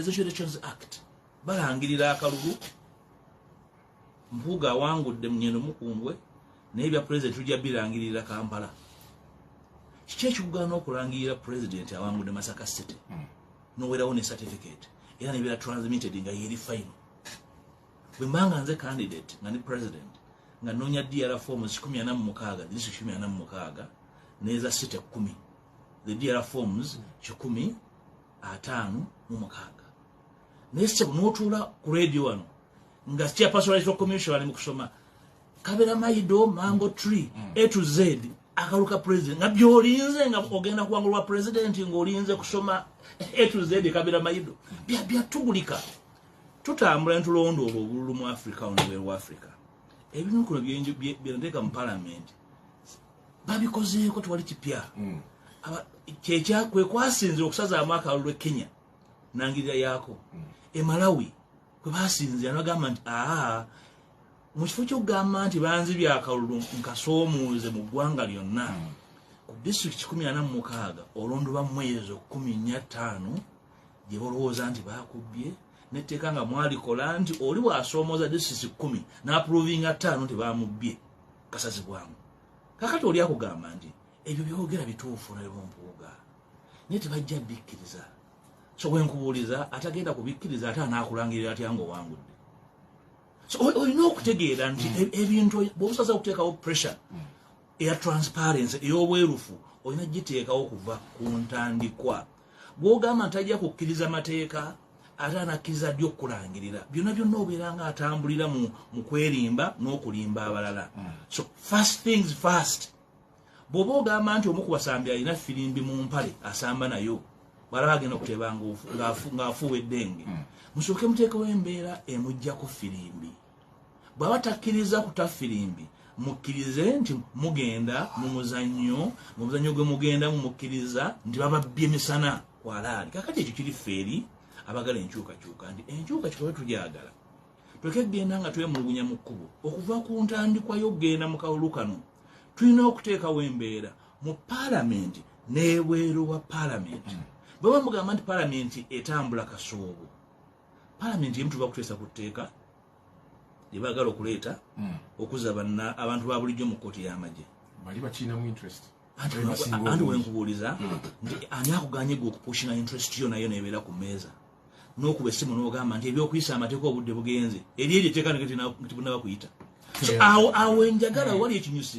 Presidential Elections Act balangirira akalulu Mpuuga awangudde Munyendo Mukungwe n'ebya president tujja birangirira Kampala. Kiki ekikugaana okulangirira president awangudde Masaka City n'oweerawo ne certificate era nebeera transmitted nga yeri final. Bwe mbanga nze candidate nga ni president nga noonya DRA forms 146 district 146 neza site 10 the DRA forms 156 nese kunotuula ku radio wano nga chairperson electoral commission ali mukusoma Kabera Maido Mango Tree A to Z akaluka president nga byolinze nga ogenda kuwangulwa president ng'olinze kusoma A to Z Kabera Maido bya tugulika tutambula ntulondo obululu mu Africa onweru Africa ebintu kuno byendeka mu parliament babikozeeko twali kipya kyekya kwe kwasinze okusaza amaka lwe Kenya nangirira yako Malawi kwe basinze anagamba nti mu kifo ky'okugamba nti banzi byakalulu nkasoomuuze mu ggwanga lyonna ku district 146 olondo ba mwezi 15 gye balowooza nti bakubbye netteeka nga mwalikola nti oli bw'asoomoza district 10 n'approvinga 5 nti bamubbye kasazibwamu kakati oli akugamba nti ebyo byogera bituufu naye Mpuuga naye tebajja bikkiriza so wenkubuuliza atagenda kubikkiriza ate anaakulangirira atya ng'owangudde so olina okutegeera nti ebintu bw'obusaza okuteekawo pressure eya transparency ey'obwerufu olina giteekawo kuva ku ntandikwa bw'ogamba nti ajja kukkiriza mateeka ate anakkiriza ddi okukulangirira byonna byonna obeera nga atambulira mu kwerimba n'okulimba abalala so first things first bw'oba ogamba nti omu ku basambi alina firimbi mu mpale asamba nayo balaba agenda okuteba ng'afuuwa eddenge musooke muteekawo embeera emuggyako firimbi bw'aba takkiriza kuta firimbi mukkirize nti mugenda mu muzannyo gwe mugenda mumukkiriza nti bababbye emisana kwalaali kakati ekyo kiri feeri abagala enkyukakyuka nti enkyukakyuka tugyagala twekegenda nga twemulugunya mu kkubo okuva ku ntandikwa y'okugenda mu kalulu kano tulina okuteekawo embeera mu paalamenti n'ebweru wa paalamenti bwe bamugamba nti paalamenti etambula kasoobo paalamenti emu tuba kuteesa ku tteeka lye baagala okuleeta okuzza abantu ba bulijjo mu kkooti y'amagye bali bakiinamu interest anti wenkubuuliza nti ani akuganye gwe okupushina interest yo nayo nebeera ku mmeeza n'okuba essimu n'ogamba nti ebyokuyisa amateeka obudde bugenze eri eryo etteeka nti bunaba kuyita so awo enjagala wali ekinyusi